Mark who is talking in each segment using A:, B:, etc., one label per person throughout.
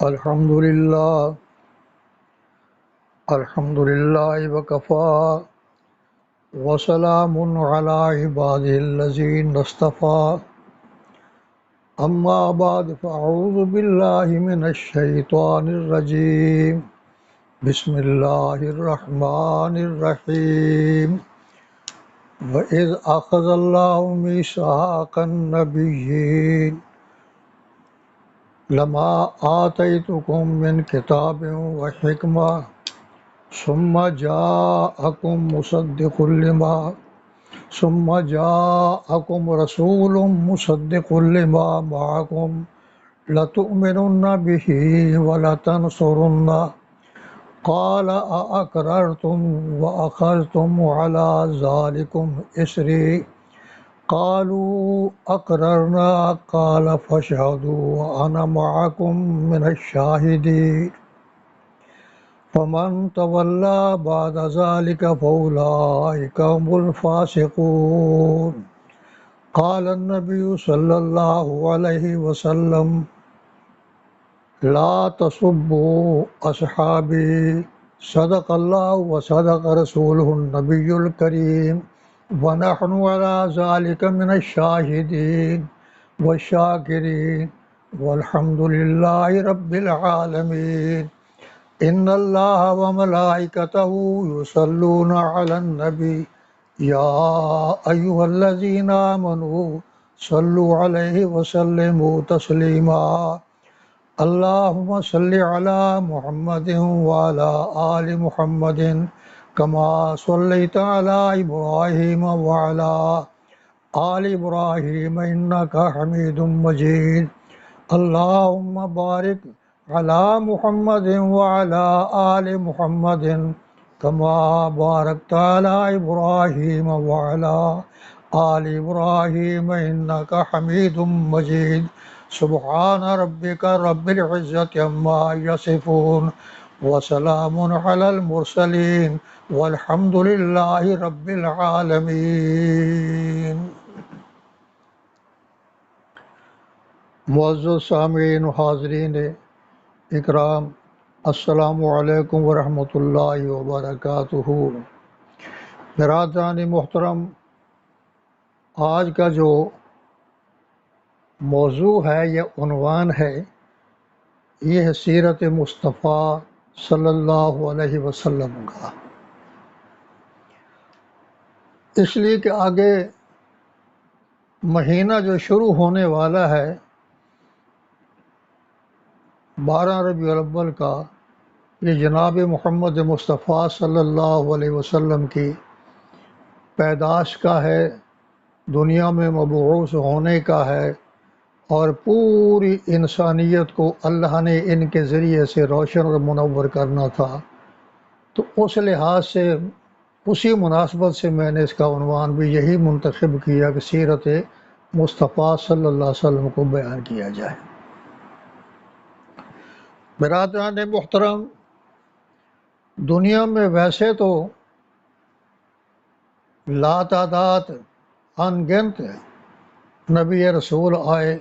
A: الحمد للہ وکفا وسلام علی عبادہ الذین اصطفى اما بعد فاعوذ باللہ من الشیطان الرجیم بسم اللہ الرحمن الرحیم وَإِذْ أَخَذَ اللَّهُ مِيثَاقَ النَّبِيِّينَ لما آتيتكم من كتاب وحكمة ثم جاءكم رسول مصدق لما معكم لتؤمنن به ولتنصرنه قال أأقررتم وأخذتم على ذلكم إصري قالوا أقررنا قال فاشهدوا وأنا معكم من الشاهدين فمن تولى بعد ذلك فأولئك هم الفاسقون قال النبي صلى الله عليه وسلم لا تسبوا أصحابي صدق الله وصدق رسوله النبي الكريم ونحن على ذلك من الشاهدين والشاكرين والحمد لله رب العالمين إن الله وملائكته يصلون على النبي يا أيها الذين آمنوا صلوا عليه وسلموا تسليما اللهم صل على محمد وعلى آل محمد كما صليت على إبراهيم وعلى آل إبراهيم إنك حميد مجيد اللهم بارك على محمد وعلى آل محمد كما باركت على إبراهيم وعلى آل إبراهيم إنك حميد مجيد سبحان ربك رب العزة عما يصفون وسلام على المرسلين والحمد لله رب العالمين. معزز سامعین و حاضرین اکرام، السلام علیکم ورحمۃ اللہ وبرکاتہ. برادران محترم، آج کا جو موضوع ہے یا عنوان ہے، یہ ہے سیرت مصطفیٰ صلی اللہ علیہ وسلم کا. اس لیے کہ آگے مہینہ جو شروع ہونے والا ہے 12 ربیع الاول کا، یہ جناب محمد مصطفیٰ صلی اللہ علیہ وسلم کی پیدائش کا ہے، دنیا میں مبعوث ہونے کا ہے، اور پوری انسانیت کو اللہ نے ان کے ذریعے سے روشن اور منور کرنا تھا. تو اس لحاظ سے اسی مناسبت سے میں نے اس کا عنوان بھی یہی منتخب کیا کہ سیرت مصطفیٰ صلی اللہ علیہ وسلم کو بیان کیا جائے. برادران محترم، دنیا میں ویسے تو لاتعداد ان گنت نبی رسول آئے،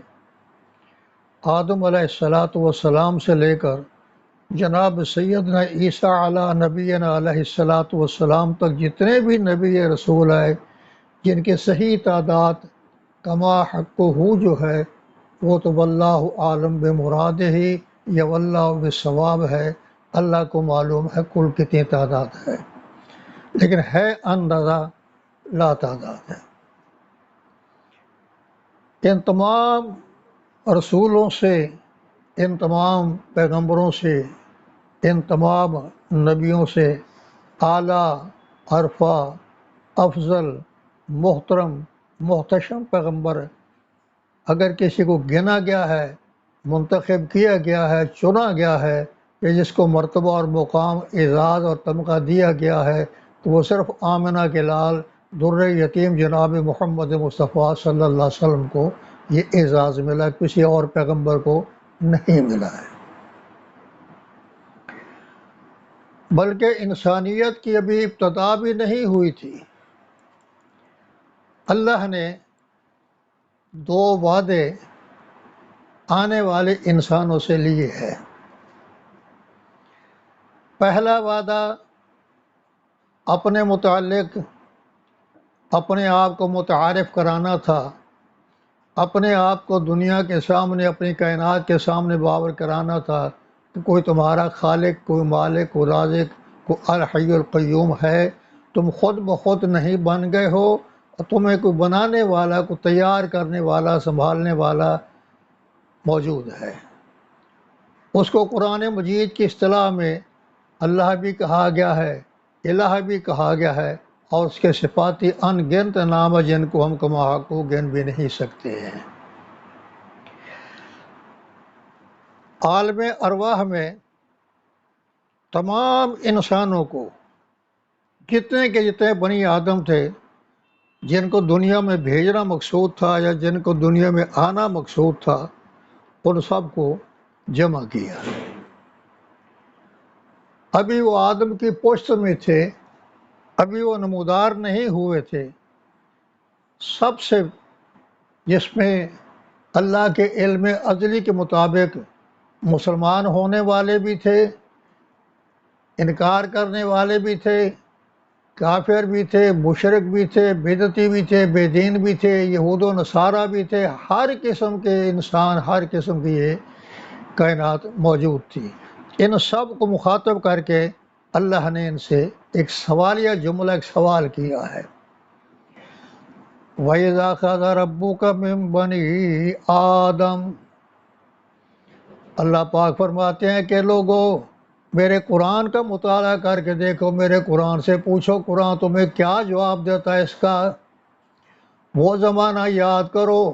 A: آدم علیہ السلام سے لے کر جناب سیدنا عیسیٰ علیہ نبینا علیہ السلام تک جتنے بھی نبی رسول آئے، جن کے صحیح تعداد کما حق ہو جو ہے وہ تو واللہ عالم بمرادہ ہی یا واللہ بالصواب ہے، اللہ کو معلوم ہے کل کتنی تعداد ہے، لیکن ہے اندازہ لا تعداد ہے. ان تمام رسولوں سے، ان تمام پیغمبروں سے، ان تمام نبیوں سے اعلیٰ، عرفہ، افضل، محترم، محتشم پیغمبر اگر کسی کو گنا گیا ہے، منتخب کیا گیا ہے، چنا گیا ہے، کہ جس کو مرتبہ اور مقام، اعزاز اور تمغہ دیا گیا ہے، تو وہ صرف آمنہ کے لال در یتیم جناب محمد مصطفیٰ صلی اللہ علیہ وسلم کو یہ اعزاز ملا، کسی اور پیغمبر کو نہیں ملا ہے. بلکہ انسانیت کی ابھی ابتدا بھی نہیں ہوئی تھی. اللہ نے 2 وعدے آنے والے انسانوں سے لیے ہیں. پہلا وعدہ اپنے متعلق اپنے آپ کو متعارف کرانا تھا، اپنے آپ کو دنیا کے سامنے، اپنی کائنات کے سامنے باور کرانا تھا کہ کوئی تمہارا خالق، کوئی مالک، کوئی رازق، کوئی الحی القیوم ہے۔ تم خود بخود نہیں بن گئے ہو، اور تمہیں کوئی بنانے والا، کوئی تیار کرنے والا، سنبھالنے والا موجود ہے۔ اس کو قرآن مجید کی اصطلاح میں اللہ بھی کہا گیا ہے، الہ بھی کہا گیا ہے، اور اس کے صفاتی ان گنت نام ہیں جن کو ہم کما کو گن بھی نہیں سکتے ہیں۔ عالم ارواح میں تمام انسانوں کو، جتنے کے جتنے بنی آدم تھے، جن کو دنیا میں بھیجنا مقصود تھا یا جن کو دنیا میں آنا مقصود تھا، ان سب کو جمع کیا۔ ابھی وہ آدم کی پشت میں تھے، ابھی وہ نمودار نہیں ہوئے تھے۔ سب سے جس میں اللہ کے علم ازلی کے مطابق مسلمان ہونے والے بھی تھے، انکار کرنے والے بھی تھے، کافر بھی تھے، مشرک بھی تھے، بدعتی بھی تھے، بے دین بھی تھے، یہود و نصارہ بھی تھے، ہر قسم کے انسان، ہر قسم کی یہ کائنات موجود تھی۔ ان سب کو مخاطب کر کے اللہ نے ان سے ایک سوالیہ جملہ، ایک سوال کیا ہے۔ وَإِذَا أَخَذَ رَبُّكَ مِن بَنِي آدم، اللہ پاک فرماتے ہیں کہ لوگو میرے قرآن کا مطالعہ کر کے دیکھو، میرے قرآن سے پوچھو، قرآن تمہیں کیا جواب دیتا ہے اس کا۔ وہ زمانہ یاد کرو،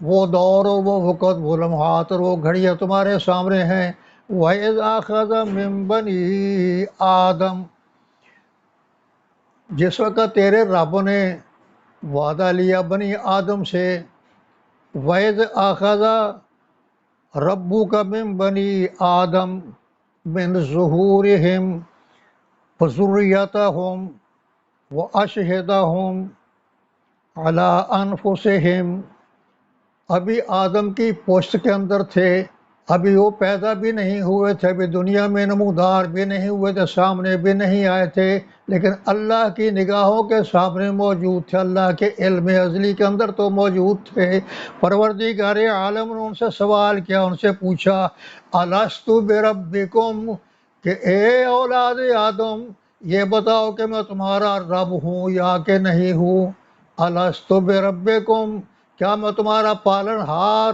A: وہ دور اور وہ وقت، وہ لمحات اور وہ گھڑیاں تمہارے سامنے ہیں۔ وَإِذْ أَخَذَ مِن بَنِي آدم، جس وقت تیرے رب نے وعدہ لیا بنی آدم سے۔ وَإِذْ أَخَذَ رَبُّكَ مِن بَنِي آدم من ظُهُورِهِمْ وَذُرِّيَّتَهُمْ وَأَشْهَدَهُمْ عَلَىٰ أَنفُسِهِمْ، ابھی آدم کی پشت کے اندر تھے، ابھی وہ پیدا بھی نہیں ہوئے تھے، ابھی دنیا میں نمودار بھی نہیں ہوئے تھے، سامنے بھی نہیں آئے تھے، لیکن اللہ کی نگاہوں کے سامنے موجود تھے، اللہ کے علم ازلی کے اندر تو موجود تھے۔ پروردگار عالم نے ان سے سوال کیا، ان سے پوچھا الست بربکم، کہ اے اولاد آدم یہ بتاؤ کہ میں تمہارا رب ہوں یا کہ نہیں ہوں۔ الست بربکم، کیا میں تمہارا پالن ہار،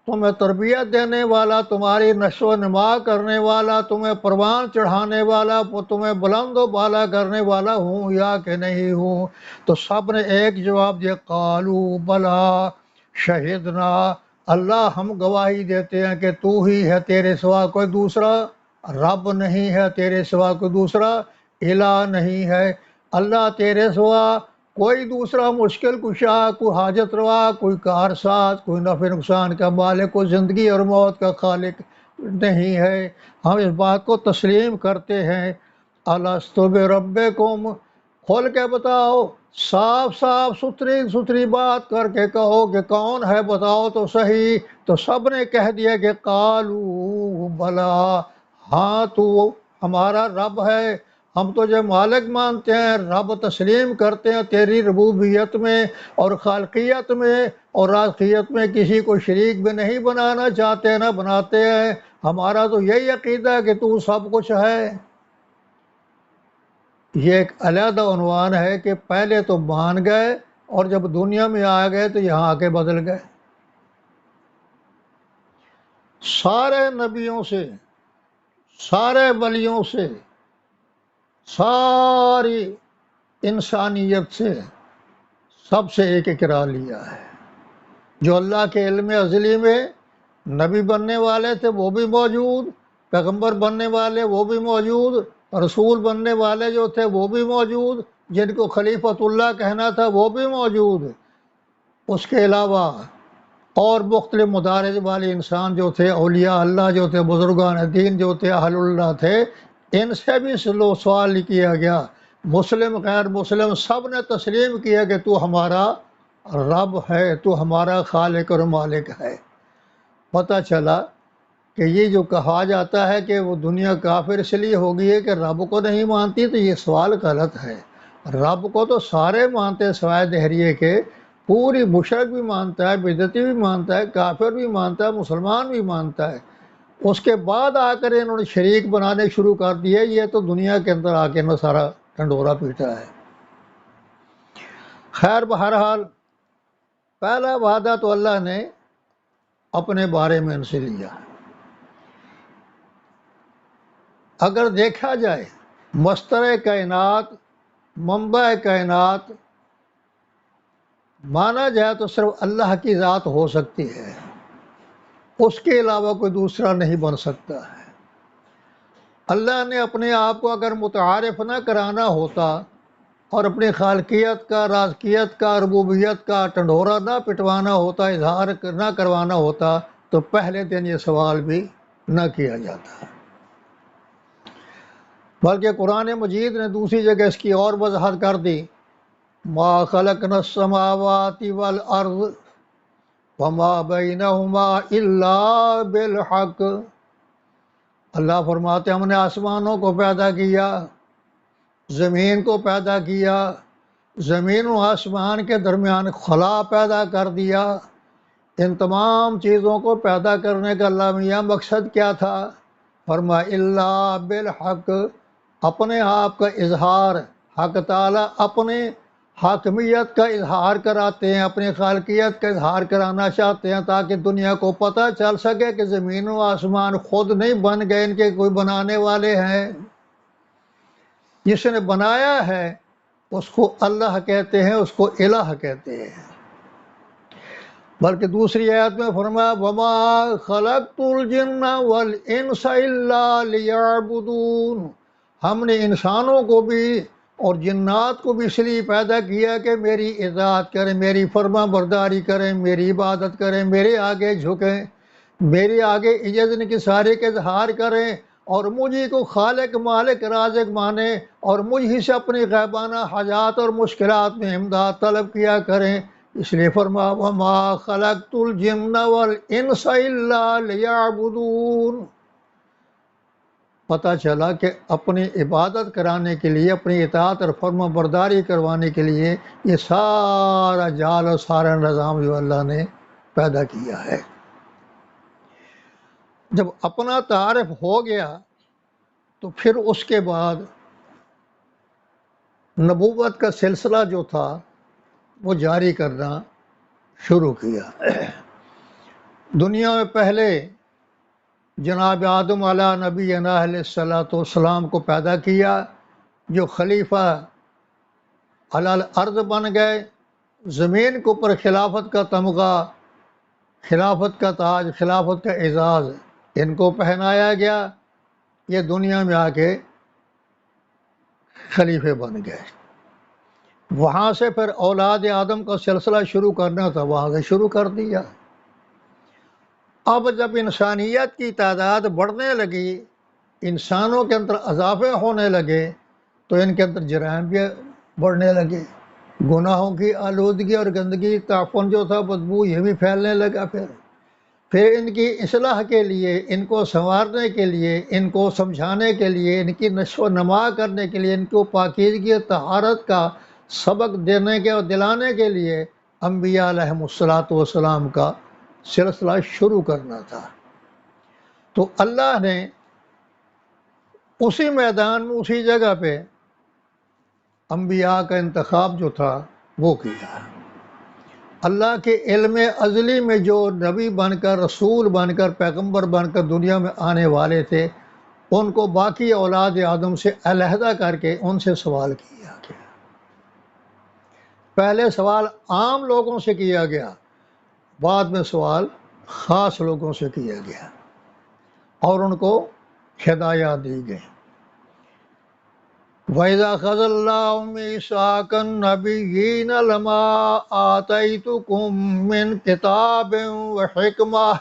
A: تمہیں تربیت دینے والا، تمہاری نشو و نما کرنے والا، تمہیں پروان چڑھانے والا، تمہیں بلند و بالا کرنے والا ہوں یا کہ نہیں ہوں؟ تو سب نے ایک جواب دیا، قالو بلا شہدنا، اللہ ہم گواہی دیتے ہیں کہ تو ہی ہے، تیرے سوا کوئی دوسرا رب نہیں ہے، تیرے سوا کوئی دوسرا الہ نہیں ہے، اللہ تیرے سوا کوئی دوسرا مشکل کشا، کوئی حاجت روا، کوئی کارساز، کوئی نفع نقصان کا مالک، کوئی زندگی اور موت کا خالق نہیں ہے۔ ہم اس بات کو تسلیم کرتے ہیں۔ الست بربکم، کھول کے بتاؤ، صاف صاف ستھری بات کر کے کہو کہ کون ہے، بتاؤ تو صحیح۔ تو سب نے کہہ دیا کہ قالو بلا، ہاں تو ہمارا رب ہے، ہم تجھے مالک مانتے ہیں، رب تسلیم کرتے ہیں تیری ربوبیت میں اور خالقیت میں اور رازقیت میں، کسی کو شریک بھی نہیں بنانا چاہتے، نہ بناتے ہیں۔ ہمارا تو یہی عقیدہ ہے کہ تو سب کچھ ہے۔ یہ ایک علیحدہ عنوان ہے کہ پہلے تو مان گئے اور جب دنیا میں آ گئے تو یہاں آ کے بدل گئے۔ سارے نبیوں سے، سارے ولیوں سے، ساری انسانیت سے، سب سے ایک اقرار لیا ہے۔ جو اللہ کے علم ازلی میں نبی بننے والے تھے وہ بھی موجود، پیغمبر بننے والے وہ بھی موجود، رسول بننے والے جو تھے وہ بھی موجود، جن کو خلیفۃ اللہ کہنا تھا وہ بھی موجود۔ اس کے علاوہ اور مختلف مدارج والے انسان جو تھے، اولیاء اللہ جو تھے، بزرگان دین جو تھے، اہل اللہ تھے، ان سے بھی سوال کیا گیا۔ مسلم غیر مسلم سب نے تسلیم کیا کہ تو ہمارا رب ہے، تو ہمارا خالق اور مالک ہے۔ پتہ چلا کہ یہ جو کہا جاتا ہے کہ وہ دنیا کافر اس لیے ہو گئی ہے کہ رب کو نہیں مانتی، تو یہ سوال غلط ہے۔ رب کو تو سارے مانتے ہیں سوائے دہریے کے، پوری مشرک بھی مانتا ہے، بدعتی بھی مانتا ہے، کافر بھی مانتا ہے، مسلمان بھی مانتا ہے۔ اس کے بعد آ کر انہوں نے شریک بنانے شروع کر دیے، یہ تو دنیا کے اندر آ کے انہوں نے سارا ڈنڈورا پیٹا ہے۔ خیر بہرحال پہلا وعدہ تو اللہ نے اپنے بارے میں ان سے لیا۔ اگر دیکھا جائے مستر کائنات، منبع کائنات مانا جائے تو صرف اللہ کی ذات ہو سکتی ہے، اس کے علاوہ کوئی دوسرا نہیں بن سکتا ہے۔ اللہ نے اپنے آپ کو اگر متعارف نہ کرانا ہوتا اور اپنی خالقیت کا، رازقیت کا، ربوبیت کا ٹنڈورا نہ پٹوانا ہوتا، اظہار نہ کروانا ہوتا، تو پہلے دن یہ سوال بھی نہ کیا جاتا۔ بلکہ قرآن مجید نے دوسری جگہ اس کی اور وضاحت کر دی، ما خلقنا السماوات والارض وما بینہما الا بالحق۔ اللہ فرماتے ہم نے آسمانوں کو پیدا کیا، زمین کو پیدا کیا، زمین و آسمان کے درمیان خلا پیدا کر دیا۔ ان تمام چیزوں کو پیدا کرنے کا اللہ میاں مقصد کیا تھا؟ فرمایا الا بالحق، اپنے آپ کا اظہار۔ حق تعالیٰ اپنے حاکمیت کا اظہار کراتے ہیں، اپنی خالقیت کا اظہار کرانا چاہتے ہیں، تاکہ دنیا کو پتہ چل سکے کہ زمین و آسمان خود نہیں بن گئے، ان کے کوئی بنانے والے ہیں۔ جس نے بنایا ہے اس کو اللہ کہتے ہیں، اس کو الہ کہتے ہیں۔ بلکہ دوسری آیت میں فرمایا وما خلقت الجن والانس الا لیعبدون، ہم نے انسانوں کو بھی اور جنات کو بھی اس لیے پیدا کیا کہ میری اطاعت کریں، میری فرما برداری کریں، میری عبادت کریں، میرے آگے جھکیں، میرے آگے عجز انکساری کا اظہار کریں، اور مجھے کو خالق مالک رازق مانے، اور مجھ ہی سے اپنی غیبانہ حاجات اور مشکلات میں امداد طلب کیا کریں۔ اس لیے فرمایا وما خلقت الجن والانس الا لیعبدون۔ پتہ چلا کہ اپنی عبادت کرانے کے لیے، اپنی اطاعت اور فرما برداری کروانے کے لیے یہ سارا جال اور سارا نظام جو اللہ نے پیدا کیا ہے۔ جب اپنا تعارف ہو گیا تو پھر اس کے بعد نبوت کا سلسلہ جو تھا وہ جاری کرنا شروع کیا۔ دنیا میں پہلے جناب آدم علیہ نبی علیہ الصلوۃ والسلام کو پیدا کیا، جو خلیفہ علی الارض بن گئے، زمین کے اوپر خلافت کا تمغہ، خلافت کا تاج، خلافت کا اعزاز ان کو پہنایا گیا، یہ دنیا میں آ کے خلیفے بن گئے۔ وہاں سے پھر اولاد آدم کا سلسلہ شروع کرنا تھا، وہاں سے شروع کر دیا۔ اب جب انسانیت کی تعداد بڑھنے لگی، انسانوں کے اندر اضافے ہونے لگے، تو ان کے اندر جرائم بھی بڑھنے لگے، گناہوں کی آلودگی اور گندگی، تعفن جو تھا، بدبو، یہ بھی پھیلنے لگا۔ پھر ان کی اصلاح کے لیے، ان کو سنوارنے کے لیے، ان کو سمجھانے کے لیے، ان کی نشو و نما کرنے کے لیے، ان کو پاکیزگی اور طہارت کا سبق دینے کے اور دلانے کے لیے انبیاء علیہم الصلوۃ والسلام کا سلسلہ شروع کرنا تھا۔ تو اللہ نے اسی میدان میں، اسی جگہ پہ انبیاء کا انتخاب جو تھا وہ کیا۔ اللہ کے علم ازلی میں جو نبی بن کر، رسول بن کر، پیغمبر بن کر دنیا میں آنے والے تھے، ان کو باقی اولاد آدم سے علیحدہ کر کے ان سے سوال کیا گیا۔ پہلے سوال عام لوگوں سے کیا گیا، بعد میں سوال خاص لوگوں سے کیا گیا، اور ان کو ہدایات دی گئی۔ وَإِذَا أَخَذَ اللَّهُ مِيثَاقَ النَّبِيِّينَ لَمَا آتَيْتُكُم مِّن كِتَابٍ وَحِكْمَةٍ،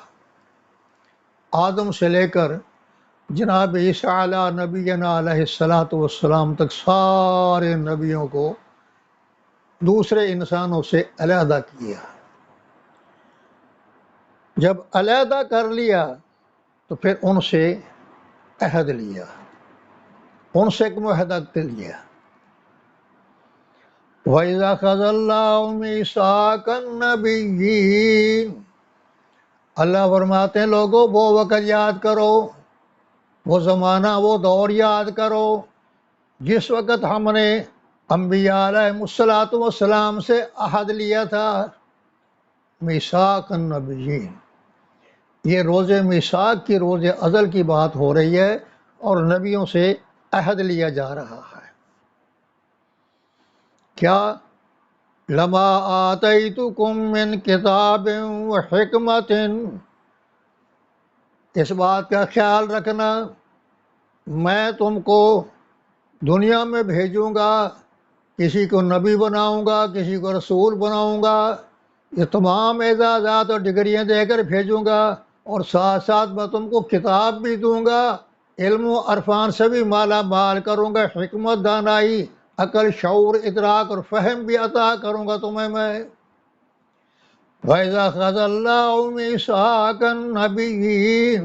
A: آدم سے لے کر جناب عیسیٰ علیہ نبینا علیہ الصلوۃ والسلام تک سارے نبیوں کو دوسرے انسانوں سے علیحدہ کیا۔ جب علیحدہ کر لیا تو پھر ان سے عہد لیا، ان سے ایک معاہدہ لیا۔ وَإِذَا أَخَذَ اللَّهُ مِيثَاقَ النَّبِيِّينَ، اللہ فرماتے ہیں لوگوں وہ وقت یاد کرو، وہ زمانہ، وہ دور یاد کرو جس وقت ہم نے انبیاء علیہ الصلوۃ والسلام سے عہد لیا تھا۔ میثاق النبیین، یہ روز میثاق کی، روز ازل کی بات ہو رہی ہے، اور نبیوں سے عہد لیا جا رہا ہے۔ کیا؟ لما آتیتکم من کتاب و حکمت، اس بات کا خیال رکھنا میں تم کو دنیا میں بھیجوں گا، کسی کو نبی بناؤں گا، کسی کو رسول بناؤں گا، یہ تمام اعزازات اور ڈگریاں دے کر بھیجوں گا، اور ساتھ ساتھ میں تم کو کتاب بھی دوں گا، علم و عرفان سے بھی مالا مال کروں گا، حکمت، دانائی، عقل، شعور، ادراک اور فہم بھی عطا کروں گا تمہیں میں۔ وَإِذَا أَخَذَ اللَّهُ مِيثَاقَ النَّبِيِّينَ،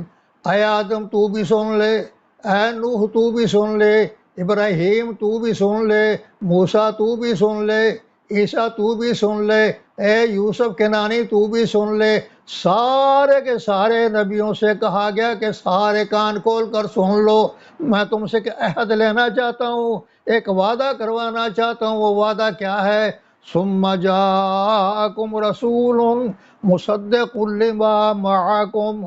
A: اے آدم تو بھی سن لے، اے نوح تو بھی سن لے، ابراہیم تو بھی سن لے، موسیٰ تو بھی سن لے، عیسیٰ تو بھی سن لے، اے یوسف کنانی تو بھی سن لے، سارے کے سارے نبیوں سے کہا گیا کہ سارے کان کھول کر سن لو، میں تم سے ایک عہد لینا چاہتا ہوں، ایک وعدہ کروانا چاہتا ہوں۔ وہ وعدہ کیا ہے؟ ثم جاءکم رسول مصدق لما معکم،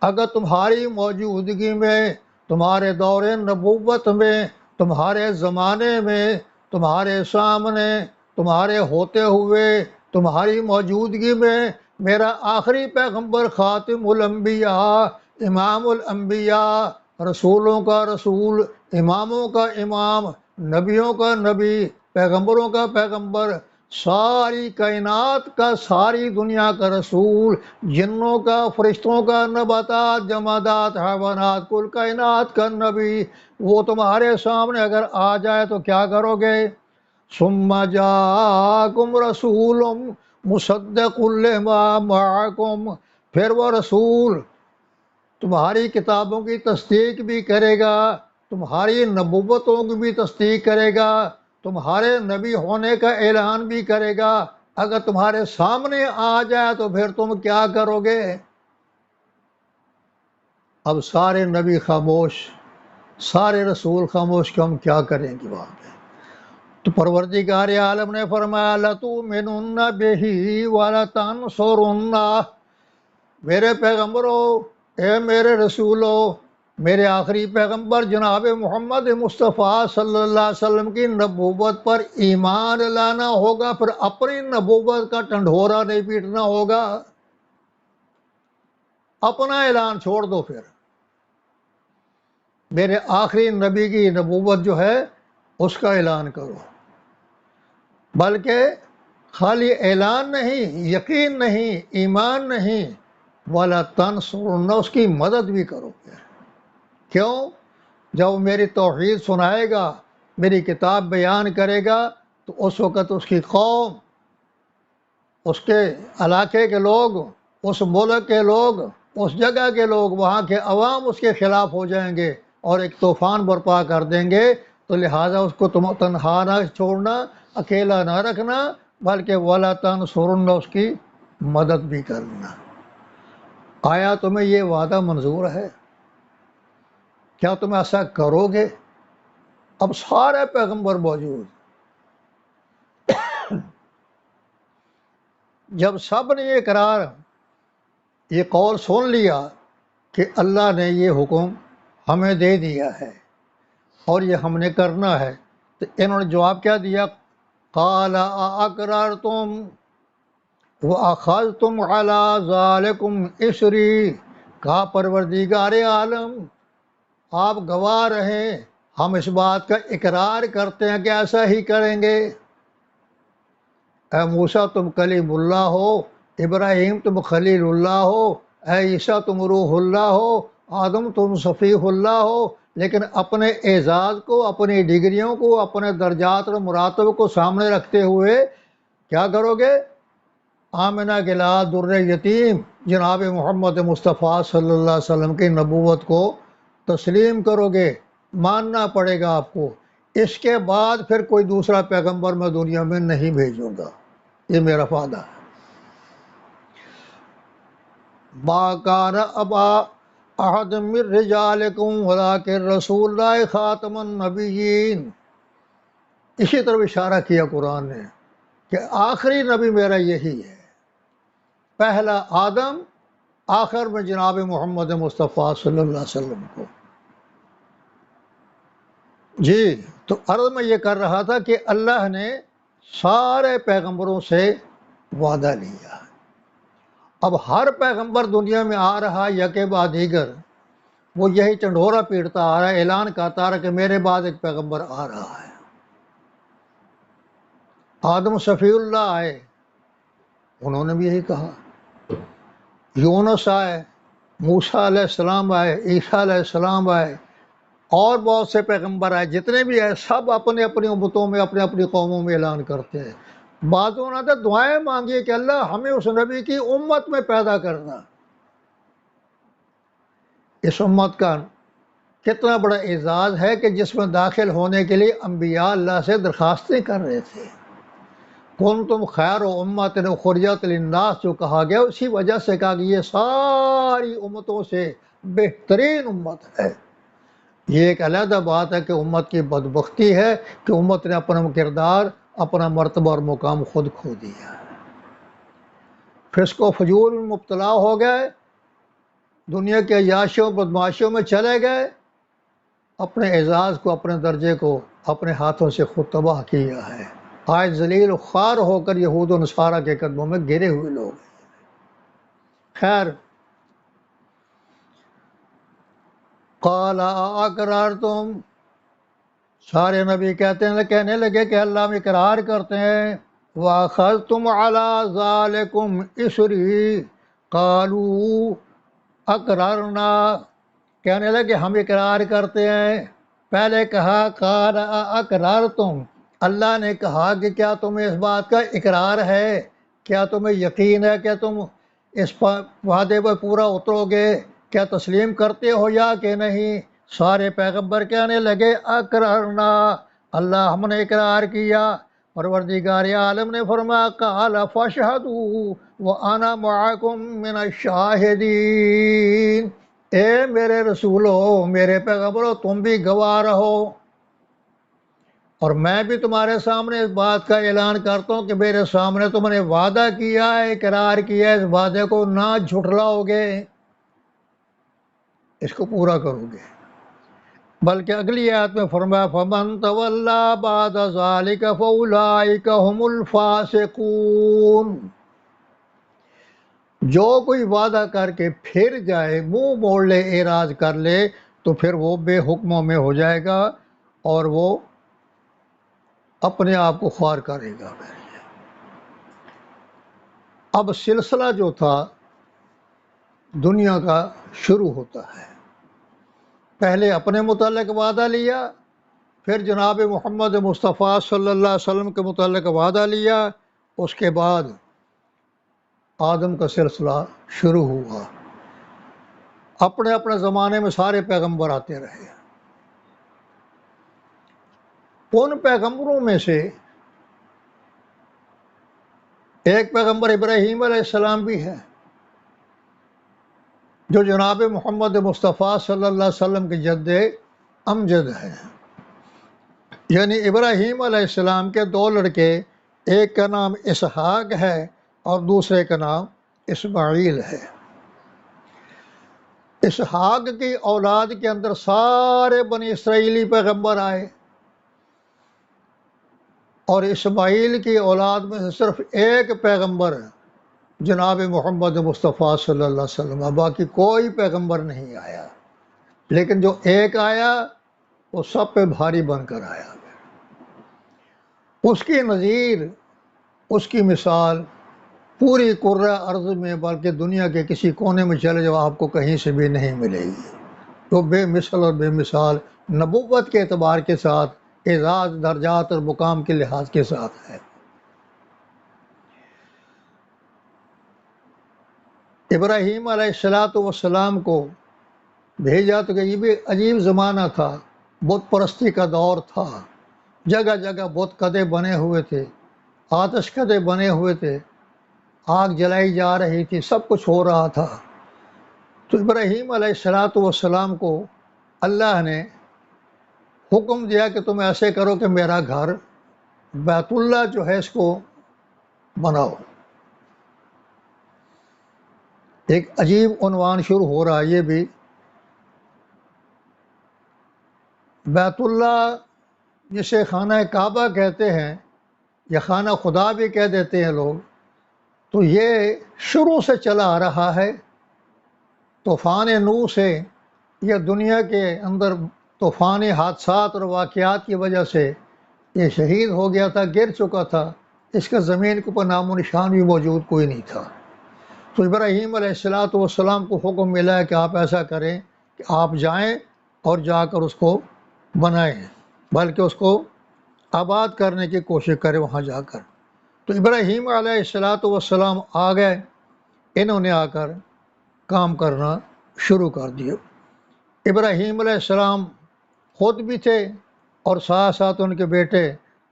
A: اگر تمہاری موجودگی میں، تمہارے دور نبوت میں، تمہارے زمانے میں، تمہارے سامنے، تمہارے ہوتے ہوئے، تمہاری موجودگی میں میرا آخری پیغمبر، خاتم الانبیاء، امام الانبیاء، رسولوں کا رسول، اماموں کا امام، نبیوں کا نبی، پیغمبروں کا پیغمبر، ساری کائنات کا، ساری دنیا کا رسول، جنوں کا، فرشتوں کا، نباتات، جمادات، حیوانات، کل کائنات کا نبی، وہ تمہارے سامنے اگر آ جائے تو کیا کرو گے؟ ثم جاءکم رسول مصدق لما معکم، پھر وہ رسول تمہاری کتابوں کی تصدیق بھی کرے گا، تمہاری نبوتوں کی بھی تصدیق کرے گا، تمہارے نبی ہونے کا اعلان بھی کرے گا۔ اگر تمہارے سامنے آ جائے تو پھر تم کیا کرو گے؟ اب سارے نبی خاموش، سارے رسول خاموش کہ ہم کیا کریں گے وہاں پہ؟ تو پروردگار عالم نے فرمایا لَتُؤْمِنُنَّ بِهِ وَلَتَنْصُرُنَّهُ، میرے پیغمبروں، اے میرے رسولوں، میرے آخری پیغمبر جناب محمد مصطفیٰ صلی اللہ علیہ وسلم کی نبوت پر ایمان لانا ہوگا، پھر اپنی نبوت کا ٹنڈورا نہیں پیٹنا ہوگا، اپنا اعلان چھوڑ دو، پھر میرے آخری نبی کی نبوت جو ہے اس کا اعلان کرو، بلکہ خالی اعلان نہیں، یقین نہیں، ایمان نہیں، والا تنصرن، اس کی مدد بھی کرو گے۔ کیوں؟ جب وہ میری توحید سنائے گا، میری کتاب بیان کرے گا، تو اس وقت اس کی قوم، اس کے علاقے کے لوگ، اس ملک کے لوگ، اس جگہ کے لوگ، وہاں کے عوام اس کے خلاف ہو جائیں گے اور ایک طوفان برپا کر دیں گے، تو لہٰذا اس کو تم تنہا نہ چھوڑنا، اکیلا نہ رکھنا، بلکہ وَلَا تَنْصُرُنَّ، اس کی مدد بھی کرنا۔ آیا تمہیں یہ وعدہ منظور ہے؟ کیا تم ایسا کرو گے؟ اب سارے پیغمبر موجود، جب سب نے یہ قرار، یہ قول سن لیا کہ اللہ نے یہ حکم ہمیں دے دیا ہے اور یہ ہم نے کرنا ہے، تو انہوں نے جواب کیا دیا؟ قَالَ أَأَقْرَرْتُمْ وَأَخَذْتُمْ عَلَىٰ ذَلِكُمْ إِصْرِي، کہا پروردگار عالم آپ گواہ رہیں، ہم اس بات کا اقرار کرتے ہیں کہ ایسا ہی کریں گے۔ اے موسیٰ تم کلیم اللہ ہو، ابراہیم تم خلیل اللہ ہو، اے عیسیٰ تم روح اللہ ہو، آدم تم صفیح اللہ ہو، لیکن اپنے اعزاز کو، اپنی ڈگریوں کو، اپنے درجات اور مراتب کو سامنے رکھتے ہوئے کیا کرو گے؟ آمنہ کے لال در یتیم جناب محمد مصطفیٰ صلی اللہ علیہ وسلم کی نبوت کو تسلیم کرو گے، ماننا پڑے گا آپ کو، اس کے بعد پھر کوئی دوسرا پیغمبر میں دنیا میں نہیں بھیجوں گا، یہ میرا وعدہ ہے۔ ما کان ابا احد من رجالکم ولکن رسول اللہ خاتم النبیین، اسی طرف اشارہ کیا قرآن نے کہ آخری نبی میرا یہی ہے، پہلا آدم، آخر میں جناب محمد مصطفیٰ صلی اللہ علیہ وسلم کو۔ جی، تو عرض میں یہ کر رہا تھا کہ اللہ نے سارے پیغمبروں سے وعدہ لیا، اب ہر پیغمبر دنیا میں آ رہا یکے بعد دیگر، وہ یہی چنڈورا پیٹتا آ رہا ہے، اعلان کرتا آ رہا ہے کہ میرے بعد ایک پیغمبر آ رہا ہے۔ آدم صفی اللہ آئے، انہوں نے بھی یہی کہا، یونس آئے، موسیٰ علیہ السلام آئے، عیسیٰ علیہ السلام آئے، اور بہت سے پیغمبر آئے، جتنے بھی آئے سب اپنے اپنی امتوں میں اپنے اپنی قوموں میں اعلان کرتے ہیں۔ بعضوں نے تو دعائیں مانگی کہ اللہ ہمیں اس نبی کی امت میں پیدا کرنا۔ اس امت کا کتنا بڑا اعزاز ہے کہ جس میں داخل ہونے کے لیے انبیاء اللہ سے درخواستیں کر رہے تھے۔ کنتم خیر امت اخرجت للناس جو کہا گیا، اسی وجہ سے کہا کہ یہ ساری امتوں سے بہترین امت ہے۔ یہ ایک علیحدہ بات ہے کہ امت کی بدبختی ہے کہ امت نے اپنا کردار، اپنا مرتبہ اور مقام خود کھو دیا، فسق و فجور میں مبتلا ہو گئے، دنیا کے عیاشیوں بدماشیوں میں چلے گئے، اپنے اعزاز کو، اپنے درجے کو اپنے ہاتھوں سے خود تباہ کیا ہے۔ آج ذلیل و خوار ہو کر یہود و نصارہ کے قدموں میں گرے ہوئے لوگ۔ خیر، قال اقررتم، سارے نبی کہنے لگے کہ اللہ ہم اقرار کرتے ہیں، واخذتم علی ذالکم اسری، قالوا اقررنا، کہنے لگے ہم اقرار کرتے ہیں۔ پہلے کہا قال اقررتم، اللہ نے کہا کہ کیا تمہیں اس بات کا اقرار ہے، کیا تمہیں یقین ہے کہ تم اس وعدے پر پورا اترو گے، کیا تسلیم کرتے ہو یا کہ نہیں؟ سارے پیغمبر کہنے لگے اقررنا، اللہ ہم نے اقرار کیا۔ پروردگار عالم نے فرمایا قال فاشہدوا وانا معکم من الشاہدین، اے میرے رسولو، میرے پیغمبرو، تم بھی گواہ رہو، اور میں بھی تمہارے سامنے اس بات کا اعلان کرتا ہوں کہ میرے سامنے تم نے وعدہ کیا ہے، اقرار کیا ہے، اس وعدے کو نہ جھٹلاؤ گے، اس کو پورا کرو گے۔ بلکہ اگلی آیت میں فرمایا فَمَن تَوَلَّىٰ بَعْدَ ذَلِكَ فَأُولَٰئِكَ هُمُ الْفَاسِقُونَ، جو کوئی وعدہ کر کے پھر جائے، منہ موڑ لے، اعراض کر لے، تو پھر وہ بے حکموں میں ہو جائے گا اور وہ اپنے آپ کو خوار کرے گا۔ اب سلسلہ جو تھا دنیا کا شروع ہوتا ہے، پہلے اپنے متعلق وعدہ لیا، پھر جناب محمد مصطفیٰ صلی اللہ علیہ وسلم کے متعلق وعدہ لیا، اس کے بعد آدم کا سلسلہ شروع ہوا۔ اپنے اپنے زمانے میں سارے پیغمبر آتے رہے۔ ان پیغمبروں میں سے ایک پیغمبر ابراہیم علیہ السلام بھی ہے، جو جناب محمد مصطفیٰ صلی اللہ علیہ وسلم کے جد امجد ہیں۔ یعنی ابراہیم علیہ السلام کے دو لڑکے، ایک کا نام اسحاق ہے اور دوسرے کا نام اسماعیل ہے۔ اسحاق کی اولاد کے اندر سارے بنی اسرائیلی پیغمبر آئے، اور اسماعیل کی اولاد میں سے صرف ایک پیغمبر جناب محمد مصطفیٰ صلی اللہ علیہ وسلم، باقی کوئی پیغمبر نہیں آیا، لیکن جو ایک آیا وہ سب پہ بھاری بن کر آیا۔ اس کی نظیر، اس کی مثال پوری کرۂ ارض میں، بلکہ دنیا کے کسی کونے میں چلے جاؤ آپ کو کہیں سے بھی نہیں ملے گی۔ تو بے مثل اور بے مثال نبوت کے اعتبار کے ساتھ، اعزاز، درجات اور مقام کے لحاظ کے ساتھ ہے۔ ابراہیم علیہ السلام کو بھیجا تو کہ یہ بھی عجیب زمانہ تھا، بت پرستی کا دور تھا، جگہ جگہ بت کدے بنے ہوئے تھے، آتش کدے بنے ہوئے تھے، آگ جلائی جا رہی تھی، سب کچھ ہو رہا تھا۔ تو ابراہیم علیہ السلام کو اللہ نے حکم دیا کہ تم ایسے کرو کہ میرا گھر بیت اللہ جو ہے اس کو بناؤ۔ ایک عجیب عنوان شروع ہو رہا ہے یہ بھی، بیت اللہ جسے خانہ کعبہ کہتے ہیں یا خانہ خدا بھی کہہ دیتے ہیں لوگ، تو یہ شروع سے چلا آ رہا ہے۔ طوفان نوح سے یا دنیا کے اندر طوفانی حادثات اور واقعات کی وجہ سے یہ شہید ہو گیا تھا، گر چکا تھا، اس کا زمین کے اوپر نام و نشان بھی موجود کوئی نہیں تھا۔ تو ابراہیم علیہ السلام کو حکم ملا ہے کہ آپ ایسا کریں کہ آپ جائیں اور جا کر اس کو بنائیں، بلکہ اس کو آباد کرنے کی کوشش کریں وہاں جا کر۔ تو ابراہیم علیہ السلام آ گئے، انہوں نے آ کر کام کرنا شروع کر دیا۔ ابراہیم علیہ السلام خود بھی تھے اور ساتھ ساتھ ان کے بیٹے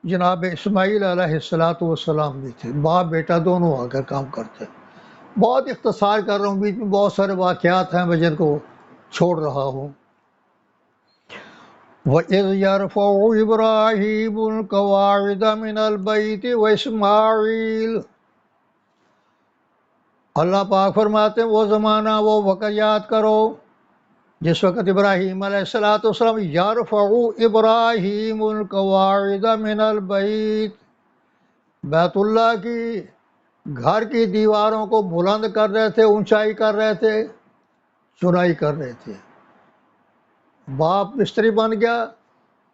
A: جناب اسماعیل علیہ السلام بھی تھے، باپ بیٹا دونوں آ کر کام کرتے۔ بہت اختصار کر رہا ہوں، بیچ میں بہت سارے واقعات ہیں، میں جن کو چھوڑ رہا ہوں۔ وَإِذْ يَرْفَعُ إِبْرَاهِيمُ الْقَوَاعِدَ مِنَ الْبَيْتِ وَإِسْمَاعِيلُ، اللہ پاک فرماتے ہیں وہ زمانہ، وہ وقت یاد کرو جس وقت ابراہیم علیہ السلام یرفع ابراہیم القواعد من البیت، بیت اللہ کی گھر کی دیواروں کو بلند کر رہے تھے، اونچائی کر رہے تھے، چنائی کر رہے تھے۔ باپ مستری بن گیا،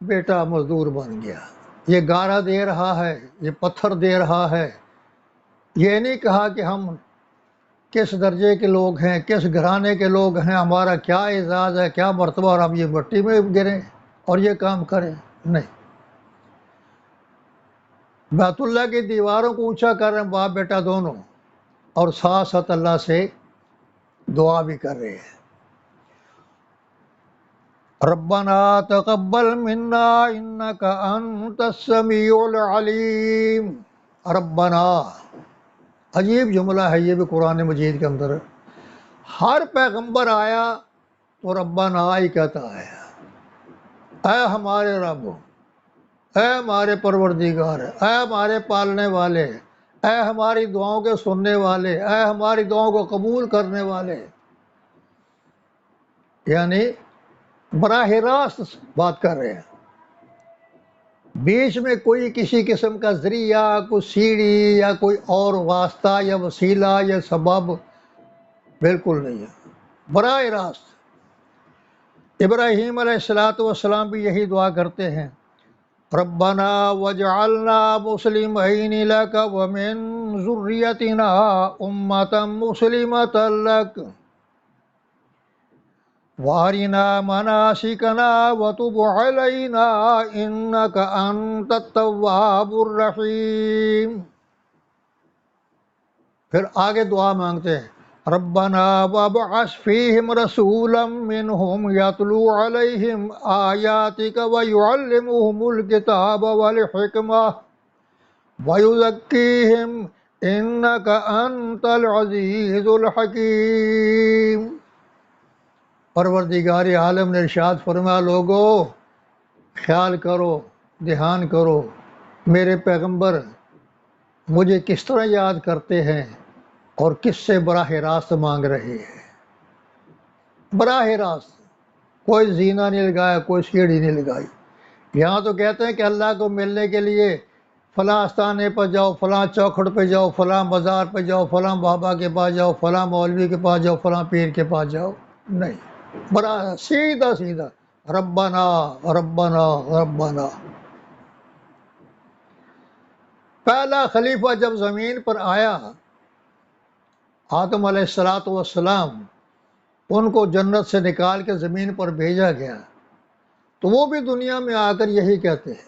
A: بیٹا مزدور بن گیا، یہ گارا دے رہا ہے، یہ پتھر دے رہا ہے۔ یہ نہیں کہا کہ ہم کس درجے کے لوگ ہیں، کس گھرانے کے لوگ ہیں، ہمارا کیا اعزاز ہے، کیا مرتبہ، اور ہم یہ مٹی میں گریں اور یہ کام کریں، نہیں۔ بیت اللہ کی دیواروں کو اونچا کر رہے ہیں باپ بیٹا دونوں، اور ساتھ ساتھ اللہ سے دعا بھی کر رہے ہیں، ربنا تقبل منا انک انت السمیع العلیم۔ ربنا، عجیب جملہ ہے یہ بھی قرآن مجید کے اندر۔ ہر پیغمبر آیا تو ربنا ہی کہتا ہے، اے ہمارے رب، اے ہمارے پروردگار، اے ہمارے پالنے والے، اے ہماری دعاؤں کے سننے والے، اے ہماری دعاؤں کو قبول کرنے والے۔ یعنی براہ راست بات کر رہے ہیں، بیچ میں کوئی کسی قسم کا ذریعہ، کوئی سیڑھی یا کوئی اور واسطہ یا وسیلہ یا سبب بالکل نہیں ہے، براہ راست۔ ابراہیم علیہ السلام بھی یہی دعا کرتے ہیں، ربنا وجعلنا مسلمین لک ومن ذریتنا امۃ مسلمۃ لک وارنا مناسکنا وتب علینا انک انت التواب الرحیم۔ پھر آگے دعا مانگتے ہیں، ربنا وابعث فیہم رسولا منہم یتلو علیہم آیاتک ویعلمہم الکتاب والحکمہ ویزکیہم انک انت العزیز الحکیم۔ پروردگار عالم نے ارشاد فرمایا، لوگو خیال کرو، دھیان کرو، میرے پیغمبر مجھے کس طرح یاد کرتے ہیں اور کس سے براہ راست مانگ رہے ہیں، براہ راست، کوئی زینہ نہیں لگایا، کوئی سیڑھی نہیں لگائی۔ یہاں تو کہتے ہیں کہ اللہ کو ملنے کے لیے فلاں آستانے پر جاؤ، فلاں چوکھٹ پہ جاؤ، فلاں مزار پہ جاؤ، فلاں بابا کے پاس جاؤ، فلاں مولوی کے پاس جاؤ، فلاں پیر کے پاس جاؤ، نہیں، براہ سیدھا سیدھا ربنا ربنا ربنا۔ پہلا خلیفہ جب زمین پر آیا، آدم علیہ السلام، ان کو جنت سے نکال کے زمین پر بھیجا گیا، تو وہ بھی دنیا میں آ کر یہی کہتے ہیں،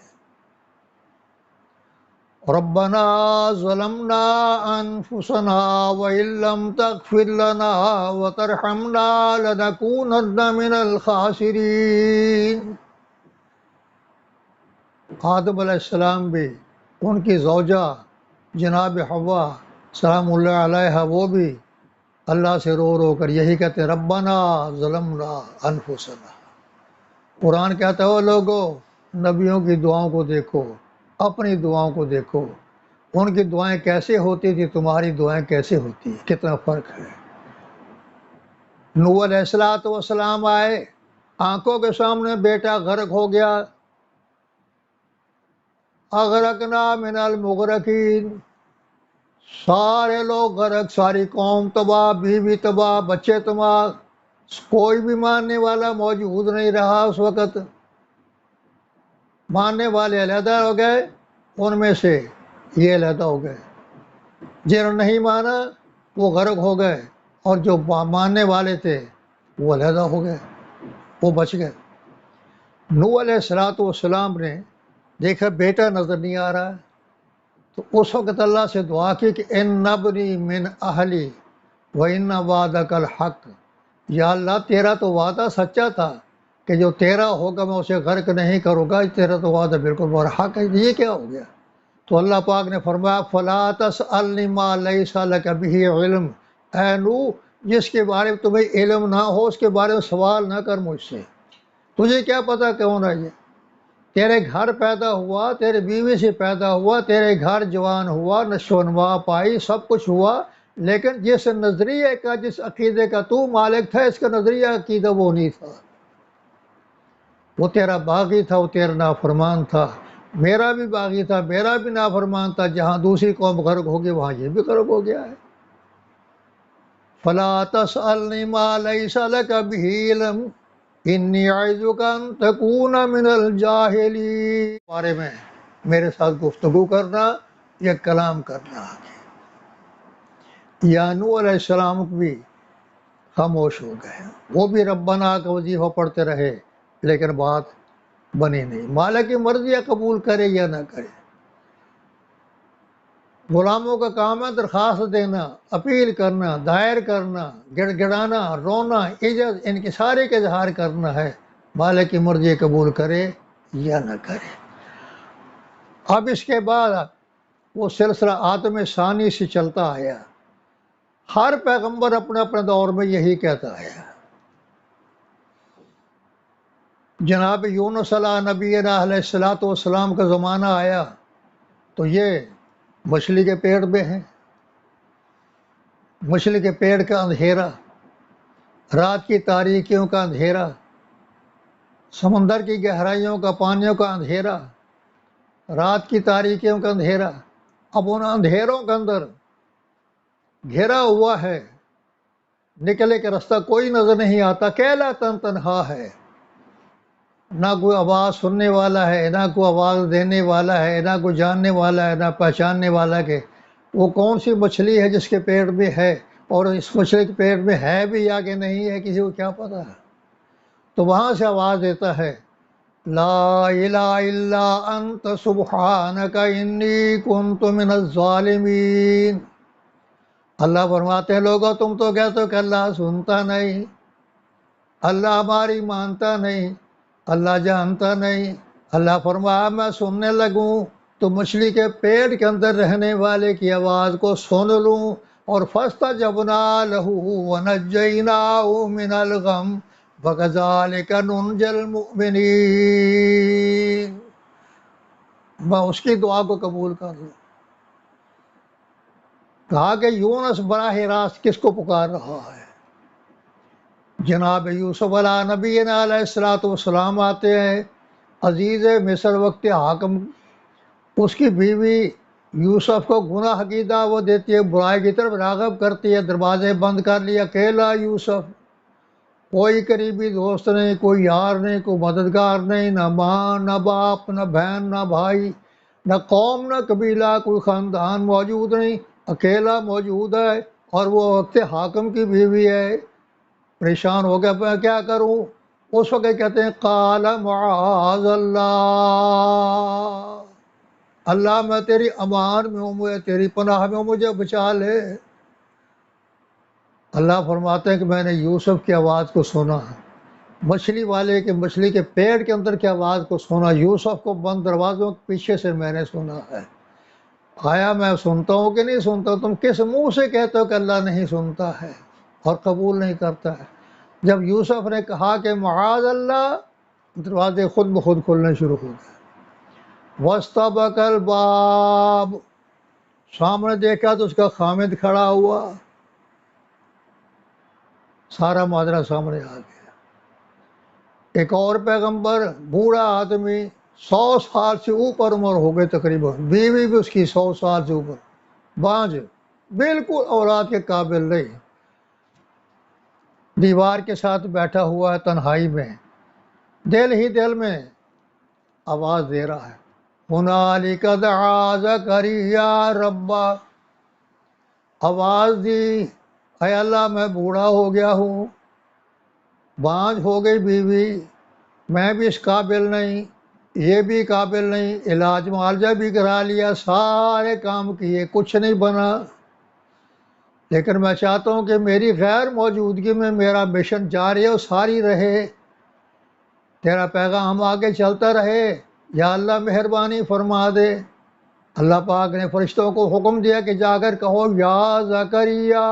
A: ربنا ظلمنا انفسنا وان لم تغفر لنا وترحمنا لنكونن من الخاسرین۔ آدم علیہ السلام بھی، ان کی زوجہ جناب حوا سلام اللہ علیہ، وہ بھی اللہ سے رو رو کر یہی کہتے ہیں ربنا ظلمنا انفسنا۔ قرآن کہتا ہے وہ لوگوں، نبیوں کی دعاؤں کو دیکھو، اپنی دعاؤں کو دیکھو، ان کی دعائیں کیسے ہوتی تھی، تمہاری دعائیں کیسے ہوتی ہیں، کتنا فرق ہے۔ نوح علیہ السلام آئے، آنکھوں کے سامنے بیٹا غرق ہو گیا، اغرقنا من المغرقین، سارے لوگ غرق، ساری قوم تباہ، بیوی تباہ، بچے تباہ، کوئی بھی ماننے والا موجود نہیں رہا اس وقت۔ ماننے والے علیحدہ ہو گئے، ان میں سے یہ علیحدہ ہو گئے، جنہوں نے نہیں مانا وہ غرق ہو گئے، اور جو ماننے والے تھے وہ علیحدہ ہو گئے، وہ بچ گئے۔ نوح علیہ السلام نے دیکھا بیٹا نظر نہیں آ رہا، تو اس وقت اللہ سے دعا کی کہ ان نبنی من اہلی و ان وعدک الحق، یا اللہ تیرا تو وعدہ سچا تھا کہ جو تیرا ہوگا میں اسے غرق نہیں کروں گا، تیرا تو وعدہ بالکل حق ہے، یہ کیا ہو گیا؟ تو اللہ پاک نے فرمایا فلا تسألنی ما لیس لک بہ علم، اے نوح جس کے بارے میں تمہیں علم نہ ہو اس کے بارے میں سوال نہ کر مجھ سے، تجھے کیا پتا کون ہے یہ؟ تیرے گھر پیدا ہوا، تیرے بیوی سے پیدا ہوا، تیرے گھر جوان ہوا، نشو و نما پائی، سب کچھ ہوا، لیکن جس نظریے کا، جس عقیدے کا تو مالک تھا، اس کا نظریہ عقیدہ وہ نہیں تھا، وہ تیرا باغی تھا، وہ تیرا نافرمان تھا، میرا بھی باغی تھا، میرا بھی نافرمان تھا، جہاں دوسری قوم غرق ہوگی وہاں یہ بھی غرق ہو گیا ہے۔ فلا تسألنی ما لیس لک بہ علم انی اعظک ان تکون من الجاہلین، بارے میں میرے ساتھ گفتگو کرنا یا کلام کرنا۔ یا نوح علیہ السلام بھی خاموش ہو گئے، وہ بھی ربنا کا وظیفہ پڑھتے رہے، لیکن بات بنی نہیں۔ مالک کی مرضی ہے قبول کرے یا نہ کرے، غلاموں کا کام ہے درخواست دینا، اپیل کرنا، دائر کرنا، گڑ گڑانا، رونا، عجز، ان کی سارے کا اظہار کرنا ہے، مالک کی مرضی قبول کرے یا نہ کرے۔ اب اس کے بعد وہ سلسلہ آدم ثانی سے چلتا آیا، ہر پیغمبر اپنے اپنے دور میں یہی کہتا ہے۔ جناب یونس علیہ نبینا علیہ السلام کا زمانہ آیا تو یہ مچھلی کے پیڑ میں ہیں، مچھلی کے پیڑ کا اندھیرا، رات کی تاریکیوں کا اندھیرا، سمندر کی گہرائیوں کا، پانیوں کا اندھیرا، رات کی تاریکیوں کا اندھیرا۔ اب ان اندھیروں کے اندر گھرا ہوا ہے، نکلے کا راستہ کوئی نظر نہیں آتا، اکیلا تنہا ہے، نہ کوئی آواز سننے والا ہے، نہ کوئی آواز دینے والا ہے، نہ کوئی جاننے والا ہے، نہ پہچاننے والا کہ وہ کون سی مچھلی ہے جس کے پیٹ میں ہے، اور اس مچھلی کے پیٹ میں ہے بھی یا کہ نہیں ہے، کسی کو کیا پتا ہے۔ تو وہاں سے آواز دیتا ہے لا الہ الا انت سبحانک انی کنت من الظالمین۔ اللہ فرماتے ہیں لوگوں تم تو کہتے ہو کہ اللہ سنتا نہیں، اللہ ہماری مانتا نہیں، اللہ جانتا نہیں۔ اللہ فرمایا میں سننے لگوں تو مچھلی کے پیٹ کے اندر رہنے والے کی آواز کو سن لوں، اور فَاسْتَجَبْنَا لَهُ وَنَجَّيْنَاهُ مِنَ الْغَمِّ وَكَذَلِكَ نُنْجِي الْمُؤْمِنِينَ۔ میں اس کی دعا کو قبول کر لوں۔ کہا کہ یونس براہ راست کس کو پکار رہا ہے؟ جناب یوسف علیہ نبینا علیہ السلام آتے ہیں، عزیز مصر وقت حاکم، اس کی بیوی یوسف کو گناہ کی دعوت دیتی ہے، برائی کی طرف راغب کرتی ہے، دروازے بند کر لیا، اکیلا یوسف، کوئی قریبی دوست نہیں، کوئی یار نہیں، کوئی مددگار نہیں، نہ ماں، نہ باپ، نہ بہن، نہ بھائی، نہ قوم، نہ قبیلہ، کوئی خاندان موجود نہیں، اکیلا موجود ہے، اور وہ وقت حاکم کی بیوی ہے۔ پریشان ہو گیا میں کیا کروں؟ اس وقت کہتے ہیں قال معاذ اللہ، اللہ میں تیری امان میں ہوں، مجھے تیری پناہ میں ہوں، مجھے بچا لے۔ اللہ فرماتے ہیں کہ میں نے یوسف کی آواز کو سنا، مچھلی والے کے مچھلی کے پیٹ کے اندر کی آواز کو سنا، یوسف کو بند دروازوں کے پیچھے سے میں نے سنا ہے۔ آیا میں سنتا ہوں کہ نہیں سنتا؟ تم کس منہ سے کہتے ہو کہ اللہ نہیں سنتا ہے اور قبول نہیں کرتا ہے؟ جب یوسف نے کہا کہ معاذ اللہ، دروازے خود بخود کھلنے شروع ہو گئے۔ وَاسْتَبَقَ الْبَابُ، سامنے دیکھا تو اس کا خامد کھڑا ہوا، سارا ماجرا سامنے آ گیا۔ ایک اور پیغمبر، بوڑھا آدمی، 100 سال سے اوپر عمر ہو گئے تقریباً، بیوی بھی اس کی 100 سال سے اوپر، بانجھ، بالکل اولاد کے قابل نہیں، دیوار کے ساتھ بیٹھا ہوا ہے تنہائی میں، دل ہی دل میں آواز دے رہا ہے، ہنالک دعا زکریا ربا، آواز دی، اے اللہ میں بوڑھا ہو گیا ہوں، بانجھ ہو گئی بیوی، میں بھی اس قابل نہیں، یہ بھی قابل نہیں، علاج معالجہ بھی کرا لیا، سارے کام کیے، کچھ نہیں بنا، لیکن میں چاہتا ہوں کہ میری غیر موجودگی میں میرا مشن جاری و ساری رہے، تیرا پیغام آگے چلتا رہے، یا اللہ مہربانی فرما دے۔ اللہ پاک نے فرشتوں کو حکم دیا کہ جا کر کہو یا زکریا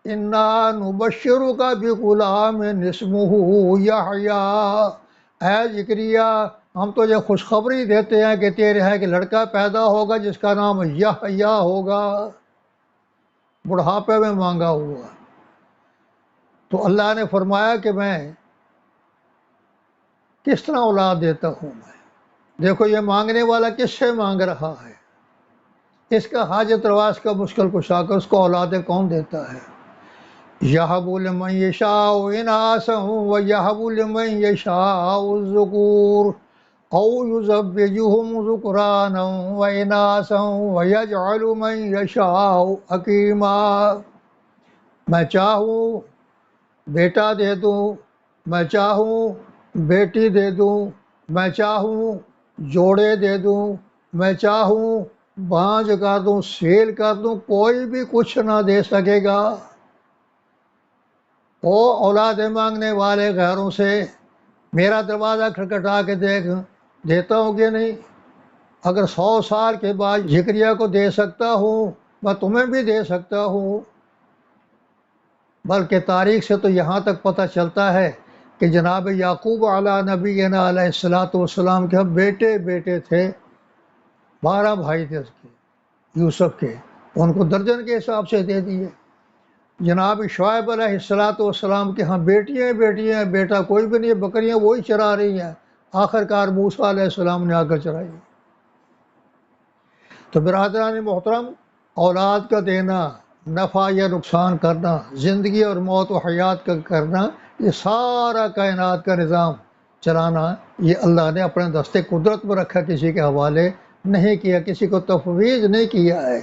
A: انا نبشرک بغلام اسمہ یحییٰ، اے زکریا ہم تجھے خوشخبری دیتے ہیں کہ تیرے ہے کہ لڑکا پیدا ہوگا جس کا نام یحییٰ ہوگا، بڑھاپے میں مانگا ہوا۔ تو اللہ نے فرمایا کہ میں کس طرح اولاد دیتا ہوں میں، دیکھو یہ مانگنے والا کس سے مانگ رہا ہے، اس کا حاجت رواز کا مشکل کشا کر اس کو اولادیں کون دیتا ہے؟ یہب لمن یشاء اناثا ویہب لمن یشاء الذکور او یزوجہم ذکرانا واناثا ویجعل من یشاء حکیما، میں چاہوں بیٹا دے دوں، میں چاہوں بیٹی دے دوں، میں چاہوں جوڑے دے دوں، میں چاہوں بانجھ کر دوں، سیل کر دوں، کوئی بھی کچھ نہ دے سکے گا۔ او اولاد مانگنے والے غیروں سے میرا دروازہ کھٹکھٹا کے دیکھ، دیتا ہوں کہ نہیں؟ اگر 100 سال کے بعد زکریا کو دے سکتا ہوں، میں تمہیں بھی دے سکتا ہوں۔ بلکہ تاریخ سے تو یہاں تک پتہ چلتا ہے کہ جناب یعقوب علیہ نبینا علیہ الصلاۃ والسلام کے بیٹے بیٹے تھے، 12 بھائی تھے اس کے، یوسف کے، ان کو درجن کے حساب سے دے دیے۔ جناب شعیب علیہ الصلاۃ والسلام کے ہاں بیٹیاں بیٹیاں، بیٹا کوئی بھی نہیں، بکریاں وہی چرا رہی ہیں، آخر کار موسیٰ علیہ السلام نے آ کر چرائی۔ تو برادران محترم، اولاد کا دینا، نفع یا نقصان کرنا، زندگی اور موت و حیات کا کرنا، یہ سارا کائنات کا نظام چلانا، یہ اللہ نے اپنے دستے قدرت میں رکھا، کسی کے حوالے نہیں کیا، کسی کو تفویض نہیں کیا ہے۔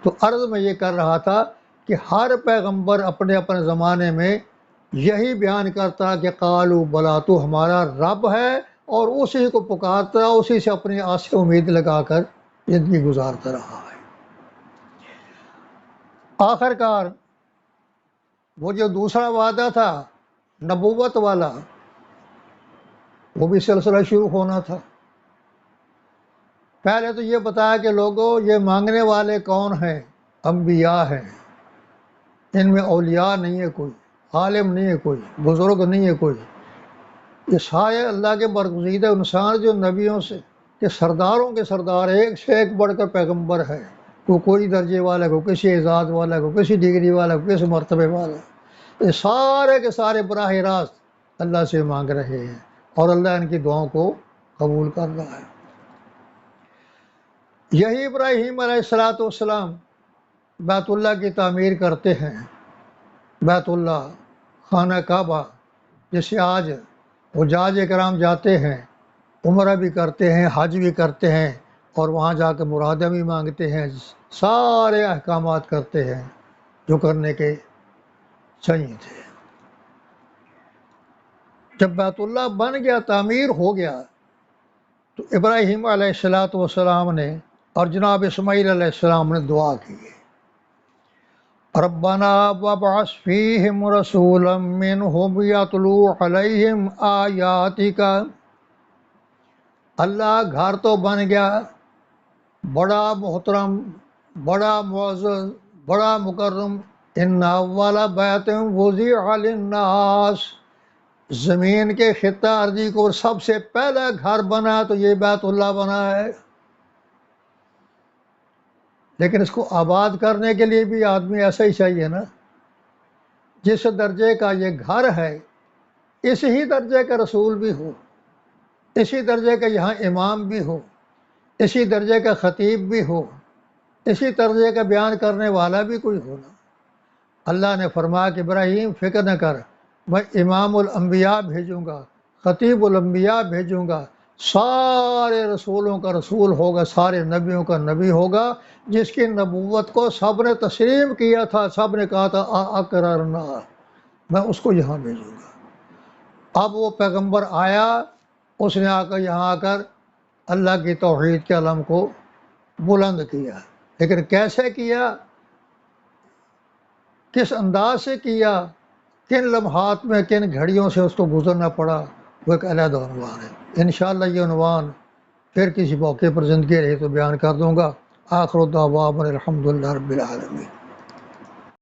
A: تو عرض میں یہ کر رہا تھا کہ ہر پیغمبر اپنے اپنے زمانے میں یہی بیان کرتا کہ قالوا بلا، تو ہمارا رب ہے، اور اسی کو پکارتا، اسی سے اپنی آس امید لگا کر زندگی گزارتا رہا ہے۔ آخر کار وہ جو دوسرا وعدہ تھا نبوت والا، وہ بھی سلسلہ شروع ہونا تھا۔ پہلے تو یہ بتایا کہ لوگوں یہ مانگنے والے کون ہیں؟ انبیاء ہیں، ان میں اولیاء نہیں ہے کوئی، عالم نہیں ہے کوئی، بزرگ نہیں ہے کوئی، یہ سارے اللہ کے برگزیدہ انسان جو نبیوں سے کہ سرداروں کے سردار، ایک سے ایک بڑھ کر پیغمبر ہے، کوئی درجے والا، کو کسی اعزاز والا، کو کسی ڈگری والا، کو کسی مرتبے والا، یہ سارے کے سارے براہ راست اللہ سے مانگ رہے ہیں، اور اللہ ان کی دعاؤں کو قبول کر رہا ہے۔ یہی ابراہیم علیہ الصلاۃ والسلام بیت اللہ کی تعمیر کرتے ہیں، بیت اللہ، خانہ کعبہ، جسے آج حجاج کرام جاتے ہیں، عمرہ بھی کرتے ہیں، حج بھی کرتے ہیں، اور وہاں جا کے مرادیں بھی مانگتے ہیں، سارے احکامات کرتے ہیں جو کرنے کے چاہیے تھے۔ جب بیت اللہ بن گیا، تعمیر ہو گیا، تو ابراہیم علیہ الصلاۃ والسلام نے اور جناب اسماعیل علیہ السلام نے دعا کی ہے، ربنا وابعث فیہم رسولا منہم یتلو علیہم آیاتک۔ اللہ گھر تو بن گیا، بڑا محترم، بڑا معزز، بڑا مکرم، ان اول بیت وضع للناس، زمین کے خطہ ارضی کو سب سے پہلا گھر بنا تو یہ بیت اللہ بنا ہے، لیکن اس کو آباد کرنے کے لیے بھی آدمی ایسا ہی چاہیے نا، جس درجے کا یہ گھر ہے اسی درجے کا رسول بھی ہو، اسی درجے کا یہاں امام بھی ہو، اسی درجے کا خطیب بھی ہو، اسی درجے کا بیان کرنے والا بھی کوئی ہونا۔ اللہ نے فرمایا کہ ابراہیم فکر نہ کر، میں امام الانبیاء بھیجوں گا، خطیب الانبیاء بھیجوں گا، سارے رسولوں کا رسول ہوگا، سارے نبیوں کا نبی ہوگا، جس کی نبوت کو سب نے تسلیم کیا تھا، سب نے کہا تھا اقررنا، میں اس کو یہاں بھیجوں گا۔ اب وہ پیغمبر آیا، اس نے آ کر یہاں آ کر اللہ کی توحید کے علم کو بلند کیا، لیکن کیسے کیا، کس انداز سے کیا، کن لمحات میں، کن گھڑیوں سے اس کو گزرنا پڑا، وہ ایک علیحدہ عنوان ہے۔ انشاءاللہ یہ عنوان پھر کسی موقع پر زندگی رہی تو بیان کر دوں گا۔ آخر دعوانا الحمدللہ رب العالمین۔